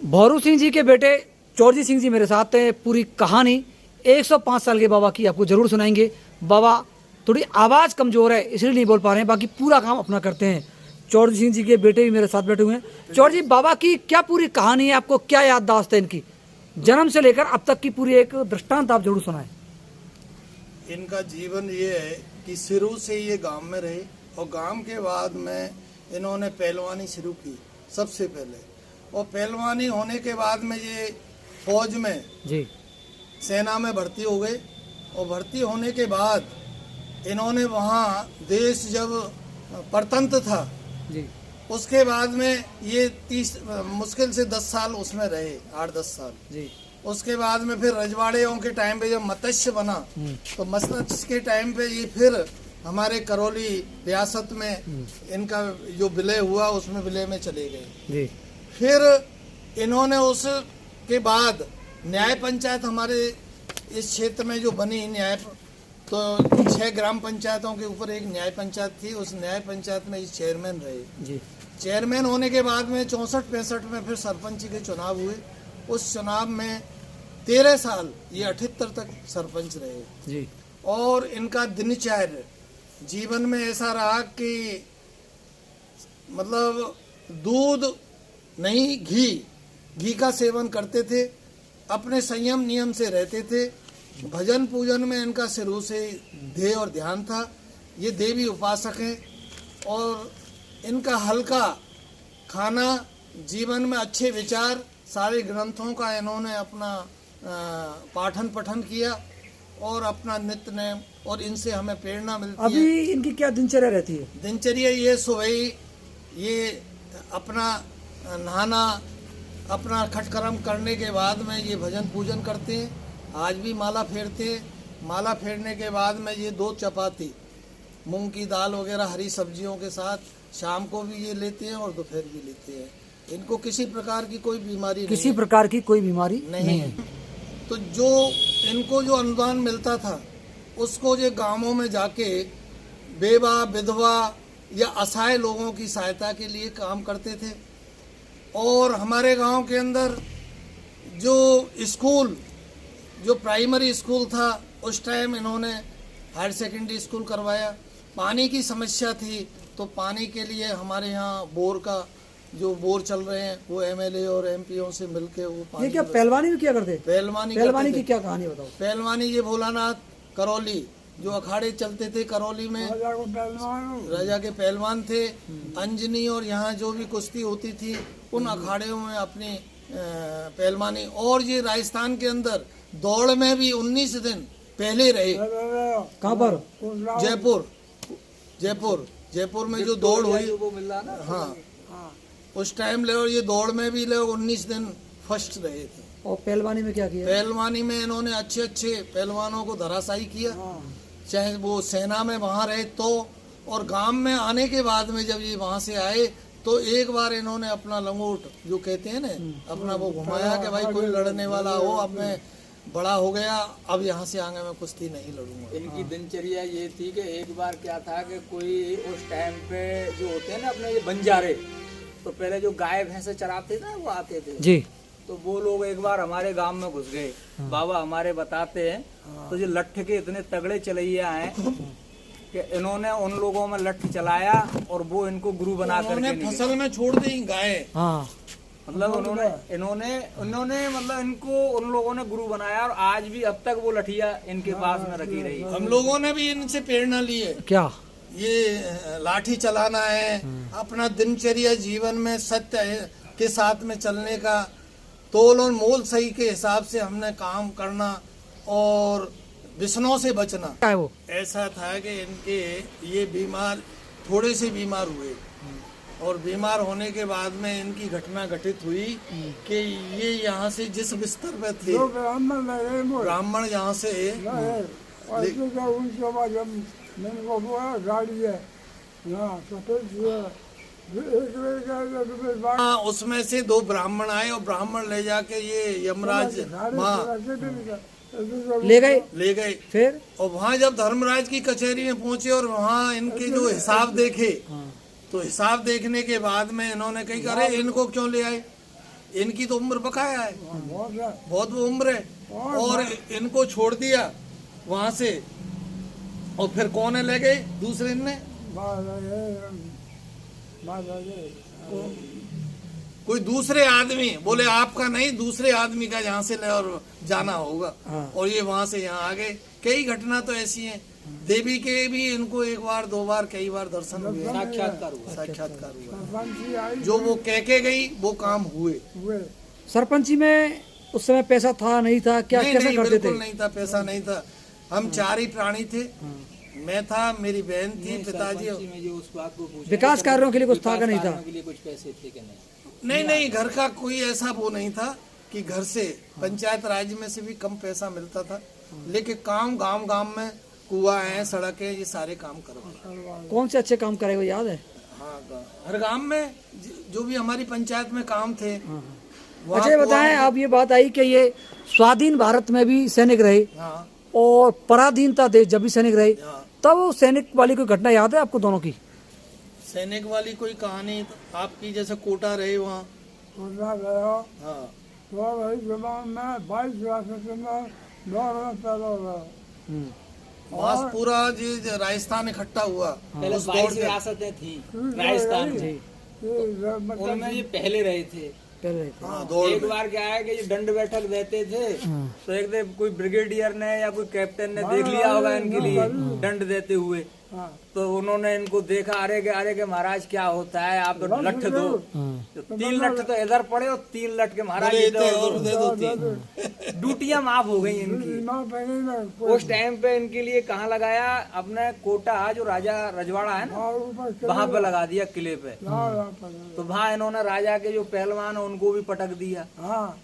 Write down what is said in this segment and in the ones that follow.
भौरू सिंह जी के बेटे चौरजी सिंह जी मेरे साथ हैं। पूरी कहानी 105 साल के बाबा की आपको जरूर सुनाएंगे। बाबा थोड़ी आवाज़ कमज़ोर है इसलिए नहीं बोल पा रहे हैं, बाकी पूरा काम अपना करते हैं। चौरजी सिंह जी के बेटे भी मेरे साथ बैठे हुए हैं। चौरजी, बाबा की क्या पूरी कहानी है, आपको क्या याददाश्त है इनकी, जन्म से लेकर अब तक की पूरी एक दृष्टांत आप जरूर सुनाएं। इनका जीवन ये है कि शुरू से ये गांव में रहे और गांव के बाद में इन्होंने पहलवानी शुरू की सबसे पहले, और पहलवानी होने के बाद में ये फौज में जी सेना में भर्ती हो गए। और भर्ती होने के बाद इन्होंने वहाँ देश जब परतंत्र था जी उसके बाद में ये 30 मुश्किल से 10 साल उसमें रहे, 8-10 साल जी। उसके बाद में फिर रजवाड़ियों के टाइम पे जब मत्स्य बना तो मत्स्य के टाइम पे ये फिर हमारे करौली रियासत में इनका जो विलय हुआ उसमें विलय में चले गए जी। फिर इन्होंने उसके बाद न्याय पंचायत हमारे इस क्षेत्र में जो बनी न्याय, तो 6 ग्राम पंचायतों के ऊपर एक न्याय पंचायत थी, उस न्याय पंचायत में इस चेयरमैन रहे जी। चेयरमैन होने के बाद में 64-65 में फिर सरपंच के चुनाव हुए। उस चुनाव में 13 साल ये 78 तक सरपंच रहे जी। और इनका दिनचर्या जीवन में ऐसा रहा कि मतलब दूध नहीं घी का सेवन करते थे, अपने संयम नियम से रहते थे। भजन पूजन में इनका शुरू से ध्येय और ध्यान था। ये देवी उपासक हैं और इनका हल्का खाना, जीवन में अच्छे विचार, सारे ग्रंथों का इन्होंने अपना पाठन पठन किया और अपना नित्य नेम, और इनसे हमें प्रेरणा मिलती है। अभी इनकी क्या दिनचर्या रहती है? दिनचर्या ये सुबह ये अपना नहाना, अपना खटकर्म करने के बाद में ये भजन पूजन करते हैं। आज भी माला फेरते हैं। माला फेरने के बाद में ये 2 चपाती मूंग की दाल वगैरह हरी सब्जियों के साथ शाम को भी ये लेते हैं और दोपहर भी लेते हैं। इनको किसी प्रकार की कोई बीमारी किसी प्रकार की कोई बीमारी नहीं है। तो जो इनको जो अनुदान मिलता था उसको ये गांवों में जाके बेवा विधवा या असहाय लोगों की सहायता के लिए काम करते थे। और हमारे गांव के अंदर जो स्कूल, जो प्राइमरी स्कूल था उस टाइम इन्होंने हायर सेकेंडरी स्कूल करवाया। पानी की समस्या थी तो पानी के लिए हमारे यहाँ बोर का जो बोर चल रहे हैं वो एमएलए और एमपीओ से मिलके वो पानी। ये क्या पहलवानी भी क्या करते? पहलवानी की क्या कहानी बताओ। पहलवानी ये भोलानाथ करौली जो अखाड़े चलते थे करौली में, राजा के पहलवान थे। अंजनी और यहाँ जो भी कुश्ती होती थी उन अखाड़ों में अपनी पहलवानी। और ये राजस्थान के अंदर दौड़ में भी 19 दिन पहले रहे। कहाँ पर? जयपुर में जो दौड़ हुई, हाँ उस टाइम ले, और ये दौड़ में भी लोग 19 दिन फर्स्ट रहे थे। और पहलवानी में क्या किया? पहलवानी में इन्होंने अच्छे पहलवानों को धराशायी किया, चाहे वो सेना में वहाँ रहे तो। और गांव में आने के बाद में जब ये वहाँ से आए तो एक बार इन्होंने अपना लंगोट जो कहते हैं ना, अपना वो घुमाया कि भाई कोई लड़ने वाला हो, अब मैं बड़ा हो गया, अब यहाँ से आगे मैं कुश्ती नहीं लड़ूंगा। इनकी दिनचर्या ये थी कि एक बार क्या था कि कोई उस टाइम पे जो होते हैं ना अपने ये बंजारे, तो पहले जो गाय भैंसे चराते थे वो आते थे जी, तो वो लोग एक बार हमारे गांव में घुस गए। बाबा हमारे बताते हैं तो ये लट्ठ के इतने तगड़े चलैया हैं कि इन्होंने उन लोगों में लट्ठ चलाया और वो इनको गुरु बना करके फसल में छोड़ दी गाय। हाँ, मतलब उन्होंने मतलब इनको उन लोगों ने गुरु बनाया और आज भी अब तक वो लठिया इनके पास में रखी रही। हम लोगों ने भी इनसे प्रेरणा ली है। क्या ये लाठी चलाना है, अपना दिनचर्या जीवन में सत्य के साथ में चलने का, तोल और मोल सही के हिसाब से हमने काम करना और विष्णु से बचना। क्या है वो? ऐसा था कि इनके ये बीमार, थोड़े से बीमार हुए और बीमार होने के बाद में इनकी घटना घटित हुई कि ये यहाँ से जिस बिस्तर पे थे, ब्राह्मण यहाँ से उसमें से 2 ब्राह्मण आए और ब्राह्मण ले जाके ये यमराज ले गए। फिर और वहाँ जब धर्मराज की कचहरी में पहुंचे और वहाँ इनके जो हिसाब देखे तो हिसाब देखने के बाद में इन्होंने कही करे इनको क्यों ले आए, इनकी तो उम्र बकाया है, बहुत है। बहुत वो उम्र है, और इनको छोड़ दिया वहां से, और फिर कौन है ले गए दूसरे ने, कोई दूसरे आदमी, बोले आपका नहीं, दूसरे आदमी का यहाँ से ले और जाना होगा, और ये वहां से यहाँ आ गए। कई घटना तो ऐसी हैं, देवी के भी इनको एक बार दो बार कई बार दर्शन हुए, साक्षात्कार हुआ। साक्षात्कार हुआ, सरपंची आई जो वो कह के गई वो काम हुए। हुए। सरपंची में उस समय पैसा था नहीं था, क्या नहीं कैसे नहीं, करते बिल्कुल थे? नहीं था, पैसा नहीं था। हम 4 ही प्राणी थे, मैं था, मेरी बहन थी, पिताजी। सरपंची में जो उस बात को पूछा, विकास कार्यों के लिए कुछ था विकास का नहीं था? कार्यों के लिए कुछ पैसे थे कि नहीं? नहीं, घर का कोई ऐसा वो नहीं था कि घर से, पंचायत राज में से भी कम पैसा मिलता था, लेकिन काम गांव में कुआं है, सड़कें, ये सारे काम करो। कौन से अच्छे काम करे वो याद है? हाँ, हर गांव में जो भी हमारी पंचायत में काम थे। वहाँ अच्छा ये बताएं, आप ये बात आई कि ये स्वाधीन भारत में भी सैनिक रहे हाँ, और पराधीनता देश जब भी सैनिक रहे, हाँ। तब वो सैनिक वाली कोई घटना याद है आपको दोनों की? सैनिक वाली कोई कहानी तो आपकी, जैसे कोटा रहे वहाँ। कोटा गया हाँ, तो वही जवान में 22 रियासत में दौड़ में पैदा हुआ। वहाँ पूरा जी राजस्थान इकट्ठा हुआ। पहले उस 22 दौड़ से। रियासतें थी राजस्थान में, ये मतलब उनमें ये पहले रहे थे। पहले रहे थे। हाँ, दौड़ एक में। बार क्या है कि ये दंड बैठक देते थे, तो एक दिन कोई ब्रिगेडियर ने या कोई कैप्टन ने देख लिया होगा इनके लिए दंड देते हुए, हाँ, तो उन्होंने इनको देखा, अरे के महाराज क्या होता है, आप तो लठ दो। तो 3 लठ तो इधर पड़े और 3 लठ के महाराज बोले इधर इतने और दे दो 3। ड्यूटियां माफ हो गई इनकी। माँ पहले में उस टाइम पे इनके लिए कहाँ लगाया, अपने कोटा जो राजा रजवाड़ा है ना, ऊपर वहां पे लगा दिया किले पे। चला। तो वहाँ इन्होंने राजा के जो पहलवान है उनको भी पटक दिया। हाँ,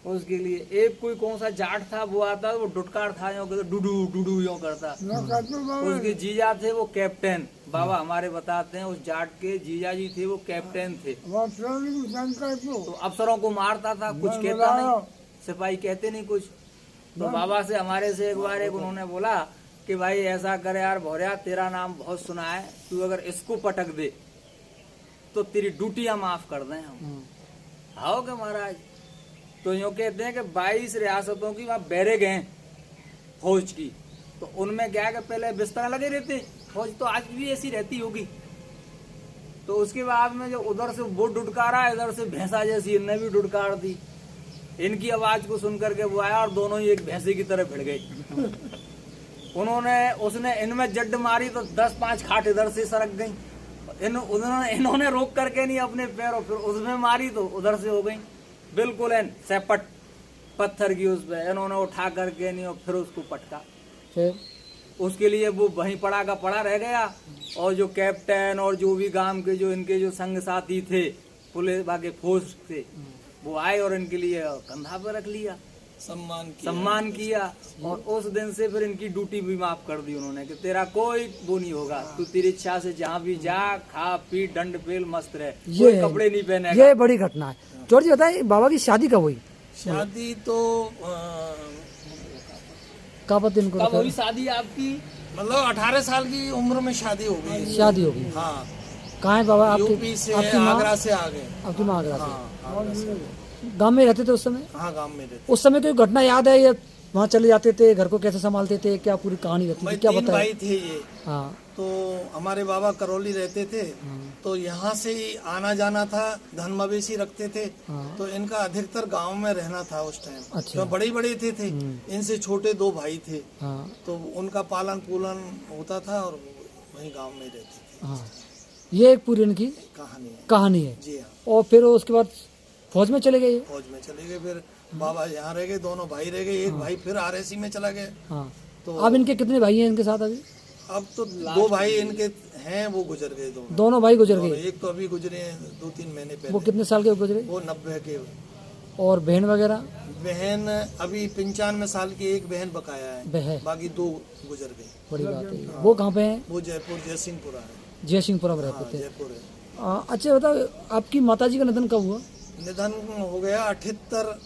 उसके लिए एक कोई कौन सा जाट था, वो आता वो डुटकार था, यूं करता डुडू डुडू यूं करता। उसके जीजा थे वो कैप्टन, बाबा हमारे बताते हैं उस जाट के जीजा जी थे वो कैप्टन थे। तो अफसरों को मारता था, कुछ कहता नहीं, सिपाही कहते नहीं कुछ। तो बाबा से हमारे से एक बार उन्होंने बोला कि भाई ऐसा करे यार भौरिया, तेरा नाम बहुत सुना है, तू अगर इसको पटक दे तो तेरी ड्यूटियां माफ कर दें हम। आओ के महाराज, तो यूँ कहते हैं कि 22 रियासतों की वहाँ बैरक हैं फौज की, तो उनमें क्या है कि पहले बिस्तर लगे रहते, फौज तो आज भी ऐसी रहती होगी। तो उसके बाद में जो उधर से वो डुडकारा, इधर से भैंसा जैसी इनने भी डुडकार दी। इनकी आवाज को सुन करके वो आया और दोनों ही एक भैंसे की तरह भिड़ गए। उसने इनमें जड्ड मारी तो 10-5 खाट इधर से सरक गई। इन्होंने रोक करके नहीं अपने पैर, और फिर उसमें मारी तो उधर से हो गई बिल्कुल सेपट पत्थर की। उस पे इन्होंने उठा करके नहीं और फिर उसको पटका। फिर उसके लिए वो वहीं पड़ा का पड़ा रह गया। और जो कैप्टन और जो भी गांव के जो इनके जो संग साथी थे, पुलिस बाकी फौज थे, वो आए और इनके लिए कंधा पर रख लिया, सम्मान किया। और उस दिन से फिर इनकी ड्यूटी भी माफ कर दी उन्होंने कि तेरा कोई वो नहीं होगा, तू तेरी इच्छा से जहाँ भी जा, खा पी, दंड पेल, मस्त रहे, कोई कपड़े नहीं पहने। ये बड़ी घटना है। जॉर्ज जी बताइए, बाबा की शादी कब हुई? शादी तो कब दिन को कब हुई शादी आपकी? मतलब 18 साल की उम्र में शादी हो गई। शादी होगी? हाँ, कहाँ है बाबा आपकी? यूपी से, आपकी माँ? आगरा से आ गए। आपकी माँ आगरा से? हाँ, आगरा से। गांव में रहते थे उस समय? हाँ, गांव में रहते। उस समय कोई घटना याद है, या वहाँ चले जाते थे, घर को कैसे संभालते थे, क्या पूरी कहानी रहती थी, भाई क्या 3 बताएं? भाई थे ये। हाँ, तो हमारे बाबा करौली रहते थे, तो यहाँ से ही आना जाना था, धन मवेशी रखते थे। हाँ। तो इनका अधिकतर गांव में रहना था उस टाइम। अच्छा। तो बड़े बड़े थे, इनसे छोटे 2 भाई थे, हाँ, तो उनका पालन पोलन होता था और वहीं गांव में रहते थे। हाँ। ये एक पूरी इनकी कहानी है। जी हाँ। और फिर उसके बाद फौज में चले गए? फौज में चले गए, फिर बाबा यहाँ रह गए, दोनों भाई रह गए, एक भाई फिर RSC में चला गया। हाँ। तो अब इनके कितने भाई हैं इनके साथ अभी? अब तो 2 भाई इनके हैं, वो गुजर गए दोनों। दोनों भाई गुजर गए? एक तो अभी गुजरे हैं 2-3 महीने वो पहले। कितने साल के गुजरे? वो 90 के। और बहन वगैरह? बहन अभी 95 साल की एक बहन बकाया है, बहन बाकी 2 गुजर गई। बड़ी बात है। वो कहाँ पे हैं? वो जयपुर जयसिंहपुरा है। जयसिंहपुरा में हाँ, रहते थे। जयपुर है। अच्छा बताओ, आपकी माताजी का निधन कब हुआ? निधन हो गया 78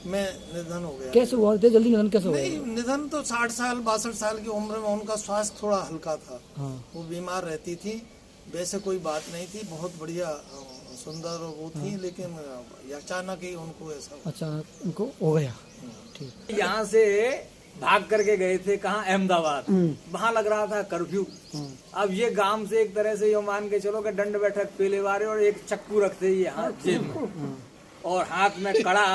में निधन हो गया। कैसे हुआ? इतने जल्दी निधन कैसे हुआ? नहीं, निधन तो 60 साल 62 साल की उम्र में। उनका स्वास्थ्य थोड़ा हल्का था, हाँ। वो बीमार रहती थी, वैसे कोई बात नहीं थी, बहुत बढ़िया सुंदर और वो थी, लेकिन अचानक ही उनको ऐसा हुआ। अचानक उनको हो गया। ठीक। यहाँ से भाग करके गए थे कहाँ, अहमदाबाद। वहाँ लग रहा था कर्फ्यू। अब ये गांव से एक तरह से यो मान के चलो कि दंड बैठक पेले वारे और एक चक्कू रखते ही हाथ जेब में और हाथ में कड़ा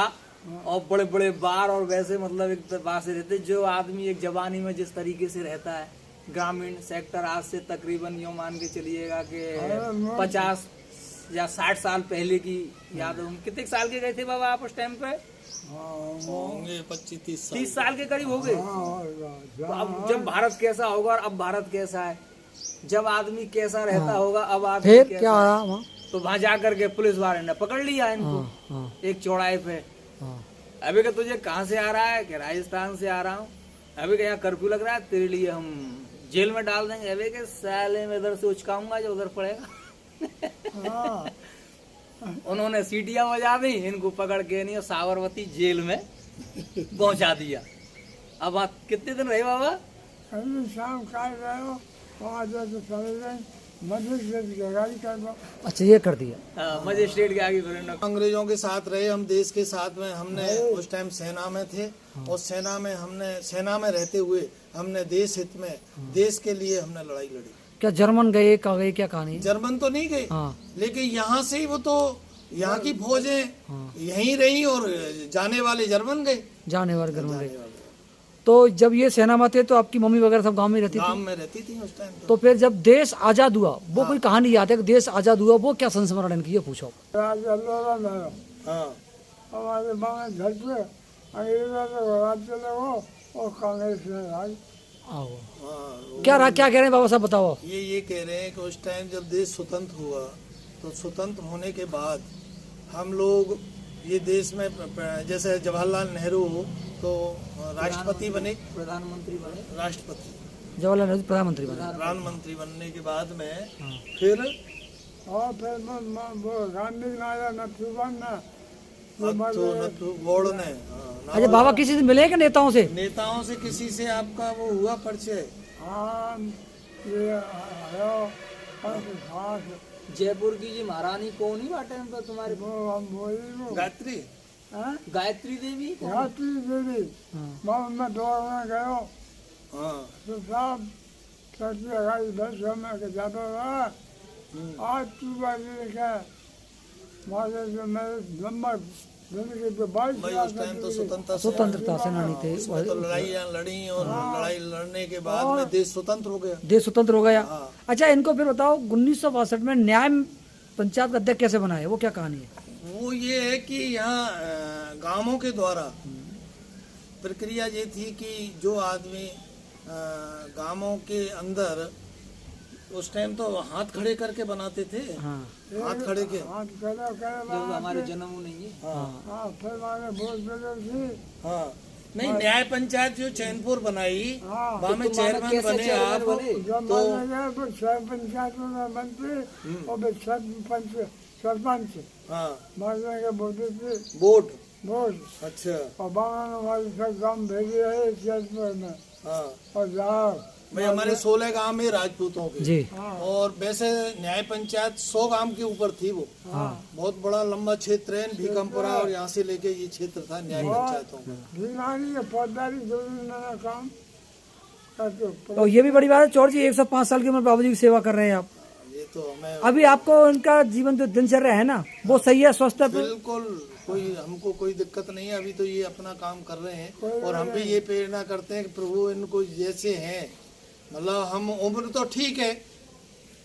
और बड़े बड़े बार, और वैसे मतलब एक बात से रहते जो आदमी एक जवानी में जिस तरीके से रहता है ग्रामीण सेक्टर, आज से तकरीबन यो मान के चलिएगा कि 50 या 60 साल पहले की याद है। कितने साल के गए थे बाबा आप उस टाइम पे? होंगे 25-30 30 साल के करीब हो गए। तो अब जब भारत कैसा होगा और अब भारत कैसा है, जब आदमी कैसा रहता होगा अब आदमी फिर कैसा क्या है। आया वहाँ? तो वहां जाकर के पुलिस वाले ने पकड़ लिया इनको हाँ, एक चौड़ाई पे। हाँ। अभी कि तुझे कहाँ से आ रहा है? कि राजस्थान से आ रहा हूँ। अभी के यहाँ कर्फ्यू लग रहा है, तेरे लिए हम जेल में डाल देंगे। अभी के साले में इधर से उचकाऊंगा जो उधर पड़ेगा। उन्होंने सीटियां बजा दी, इनको पकड़ के नहीं साबरमती जेल में पहुंचा दिया। अब आप कितने दिन रहे बाबा? अभी शाम का रहे हो 5 बजे चले गए, मजिस्ट्रेट की गाड़ी कर दो। अच्छा, ये कर दिया। मजिस्ट्रेट के आगे फिर इन्होंने- अंग्रेजों के साथ रहे हम, देश के साथ में हमने उस टाइम सेना में थे, और सेना में रहते हुए हमने देश हित में, देश के लिए हमने लड़ाई लड़ी। क्या जर्मन गए, कहाँ गए, क्या कहानी? जर्मन तो नहीं गए, हाँ। लेकिन यहाँ से ही वो तो यहाँ की फौजें यहीं रही और जाने वाले जर्मन गए। जाने वाले जर्मन गए। जाने वाले तो जब ये सेना में थे तो आपकी मम्मी वगैरह सब गांव में रहती गांव थी? में रहती थी उस टाइम तो फिर जब देश आजाद हुआ, वो कोई कहानी याद है कि देश आजाद हुआ, वो क्या संस्मरण की, ये पूछो। राज अल्लाह में हाँ। हमारे बाबा घर पे अंग्रेजों से राज्य लगो और कांग्रेस में राज। आओ, हाँ, क्या कह रहे हैं बाबा साहब, बताओ। ये कह रहे हैं कि उस टाइम जब देश स्वतंत्र हुआ, तो स्वतंत्र होने के बाद हम लोग ये देश में जैसे जवाहरलाल नेहरू तो राष्ट्रपति बने, प्रधानमंत्री बने, राष्ट्रपति जवाहरलाल नेहरू प्रधानमंत्री बने। प्रधानमंत्री बनने के बाद में फिर और फिर वो गांधी नारा नथुबन गौड़ ने अच्छा, बाबा किसी से मिले क्या नेताओं से? नेताओं से किसी से आपका वो हुआ परिचय? हाँ ये आयो खास जयपुर की जी महारानी कौन ही बाटे में तुम्हारे? वो हम बोली वो गायत्री हाँ? गायत्री देवी कौन? गायत्री देवी मैं दौड़ने गयो हाँ तो साहब चर्ची लगाई 10 समय के जाता रहा। आज तू बात लिखा मारे जो मेरे नंबर जिंदगी पे 22 भाई उस टाइम तो स्वतंत्रता सेनानी थे। उसमें तो लड़ाइयाँ लड़ी और लड़ाई लड़ने के बाद में देश स्वतंत्र हो गया। देश स्वतंत्र हो गया। हाँ। अच्छा, इनको फिर बताओ 1962 में न्याय पंचायत का अध्यक्ष कैसे बनाए, वो क्या कहानी है? वो ये है कि यहाँ गांवों के द्वारा प्रक्रिया ये थी कि जो आदमी गांवों के अंदर उस टाइम तो हाथ खड़े करके बनाते थे। हाँ, हाथ खड़े के हाथ करे जो हमारे जन्म नहीं है। हाँ फिर मारे बहुत बड़े थी। हाँ नहीं, न्याय पंचायत जो चैनपुर बनाई हाँ। वहाँ में चेयरमैन बने आप जब तो मारे गए फिर पंचायत में मंत्री और फिर सरपंच हाँ मारने के बोलते थे वोट। वोट। अच्छा और बाबा ने हमारे सब गाँव भेजे है जयपुर में हाँ और जाओ भाई हमारे 16 गांव में राजपूतों के जी। और वैसे न्याय पंचायत 100 गांव के ऊपर थी वो। बहुत बड़ा लंबा क्षेत्र है, भीकमपुरा और यहाँ से लेके ये क्षेत्र था न्याय पंचायतों का। बीमारी के फौजदारी जो काम करते। तो ये भी बड़ी बात है चौर जी, 105 साल की उम्र बाबू जी की सेवा कर रहे हैं आप। ये तो हमें अभी आपको उनका जीवन जो दिनचर्या है ना, वो सही है, स्वस्थ है? बिल्कुल हमको कोई दिक्कत नहीं है। अभी तो ये अपना काम कर रहे हैं और हम भी ये प्रेरणा करते हैं कि प्रभु इनको जैसे हैं, मतलब हम उम्र तो ठीक है,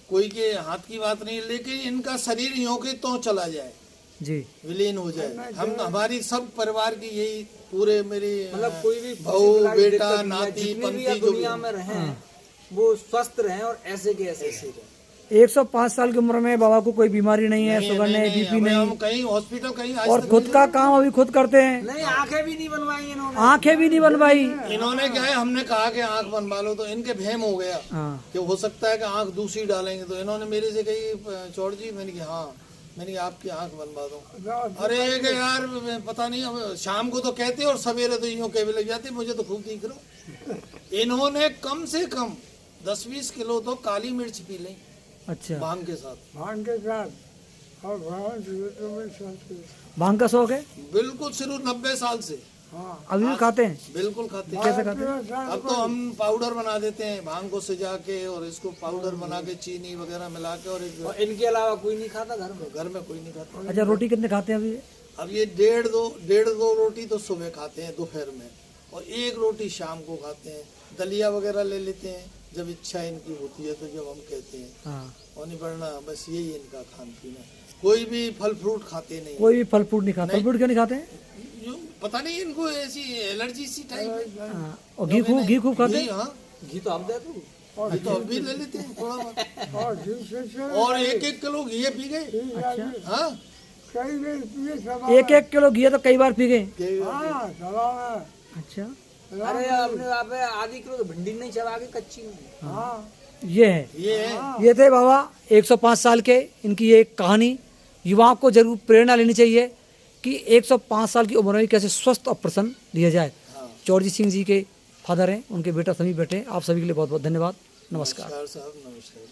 कोई के हाथ की बात नहीं, लेकिन इनका शरीर यूं के तो चला जाए, जी, विलीन हो जाए। हम हमारी सब परिवार की यही पूरे मेरी मतलब कोई भी बहू physical बेटा दिक्कत नहीं है, नाती जितने भी पंती आप जो दुनिया में रहे वो स्वस्थ रहे और ऐसे के ऐसे रहे। 105 साल की उम्र में बाबा को कोई बीमारी नहीं है, शुगर नहीं, बीपी हम नहीं, कहीं हॉस्पिटल कहीं आज और तक खुद का काम अभी खुद करते हैं। नहीं, आंखें भी नहीं बनवाई इन्होंने। आंखें भी नहीं बनवाई। इन्होंने क्या है, हमने कहा कि आंख बनवा लो तो इनके वहम हो गया हाँ, कि हो सकता है कि आंख दूसरी डालेंगे, तो इन्होंने मेरे से कही चौड़ जी, मैंने कहा हाँ, मैंने कहा आपकी आंख बनवा दो। अरे कि यार पता नहीं, अब शाम को तो कहते और सवेरे तो यूँ कहने लग जाते मुझे तो खूब दिख रहा। इन्होंने कम से कम 10-20 किलो तो काली मिर्च पी ली। अच्छा, भांग के साथ। भांग के साथ और भाग तो में साथ भांग का शौक है? बिल्कुल शुरू 90 साल से हाँ अभी भी खाते हैं? बिल्कुल खाते हैं। कैसे खाते हैं? अब तो हम पाउडर बना देते हैं भांग को सिजा के, और इसको पाउडर बना के चीनी वगैरह मिला के, और और इनके अलावा कोई नहीं खाता घर में? घर में कोई नहीं खाता। अच्छा, रोटी कितने खाते हैं अभी? अब ये डेढ़ दो रोटी तो सुबह खाते हैं दोपहर में, और एक रोटी शाम को खाते हैं। दलिया वगैरह ले लेते हैं जब इच्छा इनकी होती है, तो जब हम कहते हैं, हाँ, और नहीं वरना बस यही इनका खान पीन है। कोई भी फल फ्रूट खाते नहीं। कोई भी फल फ्रूट नहीं खाता? फल फ्रूट क्यों नहीं खाते हैं? यूं पता नहीं इनको ऐसी एलर्जी सी टाइप है। हाँ, और घी खूब खाते घी, हैं? हाँ घी तो आप दे दो। घी तो अब भी ले लेते हैं थोड़ा बहुत, और जिससे और 1-1 किलो घी पी गए। अच्छा, हाँ कई भी पिए सब 1-1 किलो घी तो कई बार पी गए। हाँ सलाम है अच्छा, अरे अपने वहाँ पे आधी किलो तो भिंडी नहीं चला के कच्ची में। हाँ ये है। ये है। ये थे बाबा 105 साल के, इनकी ये एक कहानी। युवाओं को जरूर प्रेरणा लेनी चाहिए कि 105 साल की उम्र में कैसे स्वस्थ और प्रसन्न दिया जाए। चौरजीत सिंह जी के फादर हैं, उनके बेटा सभी बैठे हैं। आप सभी के लिए बहुत बहुत धन्यवाद। नमस्कार। नमस्कार साहब, नमस्कार।